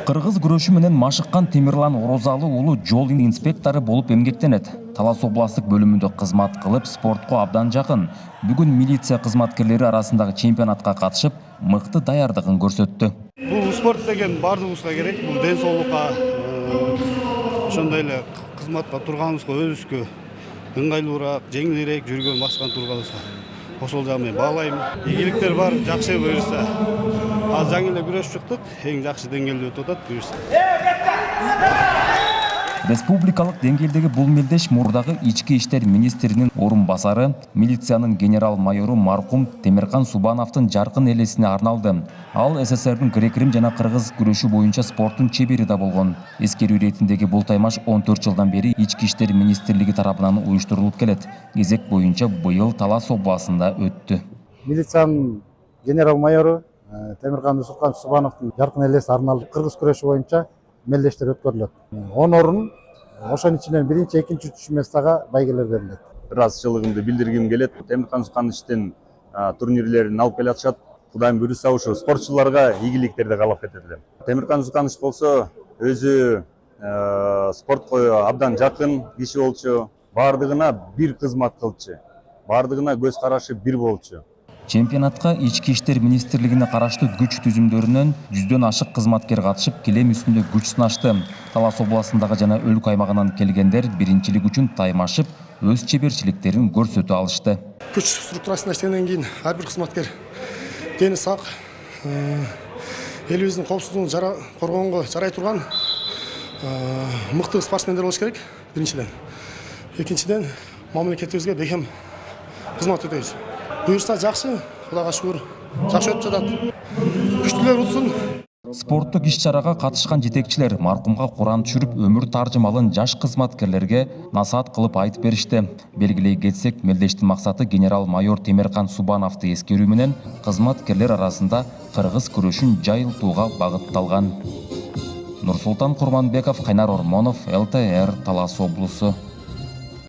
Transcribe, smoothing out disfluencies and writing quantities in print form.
Кыргыз күрөшү менен машыккан Темирлан Орозалы уулу жол инспектору болуп эмгектенет. Талас областык бөлүмүндө кызмат кылып, спортко абдан жакын. Бүгүн милиция кызматкерлери арасындагы чемпионатка катышып, мыкты даярдыгын көрсөттү. Бул спорт деген бардыгыбызга керек. Бул ден соолукка, ошондой эле кызматта турганыбызга өзүбүзгө ыңгайлуураак, жеңилирээк жүргөн баскан турганыбызга ошол жагы менен баалайм. Ийгиликтер бар, жакшы буюрса. Азыр жаңы эле күрөшүп чыктык, эң жакшы деңгээлде өтүп атат буюрса. Республикалык деңгээлдеги бул мелдеш мурдагы ички иштер министринин орун басары, милициянын генерал-майору маркум Темиркан Субановдун жаркын элесине арналды. Ал СССРдин грек-рим жана кыргыз күрөшү боюнча спорттун чебери да болгон. Эскерүү иретиндеги бул таймаш 14 жылдан бери ички иштер министрлиги тарабынан уюштурулуп келет. Кезек боюнча быйыл Талас областында өттү. Милициянын генерал-майору Темиркан Субановдун жаркын элеси арналып кыргыз күрөшү боюнча мелдештер өткөрүлөт. 10 орун, ошонун ичинен биринчи, экинчи, үчүнчү местага байгелер берилет. Ыраазычылыгымды билдиргим келет. Темиркан Субановдун турнирлерин алып келатышат. Кудайым буюрса, ушу спортчуларга ийгиликтерди каалап кетет элем. Темиркан Субанович болсо өзү спортко абдан жакын киши болчу. Бардыгына бир кызмат кылчу. Бардыгына көз карашы бир болчу. Чемпионатка ички иштер министрлигине караштуу күч түзүмдөрүнөн 100дөн ашык кызматкер катышып, килем үстүндө күч сынашты. Талас областындагы жана өлкө аймагынан келгендер биринчилик үчүн таймашып, өз чеберчиликтерин көрсөтө алышты. Күч структурасында иштегенден кийин ар бир кызматкер дени сак, элибиздин коопсуздугун коргоонго жарай турган мыкты спортсмендер болуш керек, биринчиден. Экинчиден, мамлекетибизге бекем кызмат өтөйбүз. Буюрса жакшы, Кудайга шүгүр, жакшы өтүп жатат. Күчтүүлөр утсун. Спорттук иш-чарага катышкан жетекчилер маркумга Куран түшүрүп, өмүр таржымалын жаш кызматкерлерге насаат кылып айтып беришти. Белгилей кетсек, мелдештин максаты генерал-майор Темиркан Субановду эскерүү менен кызматкерлер арасында кыргыз күрөшүн жайылтууга багытталган. Нурсултан Курманбеков, Кайнар Ормонов, ЛТР, Талас облусу.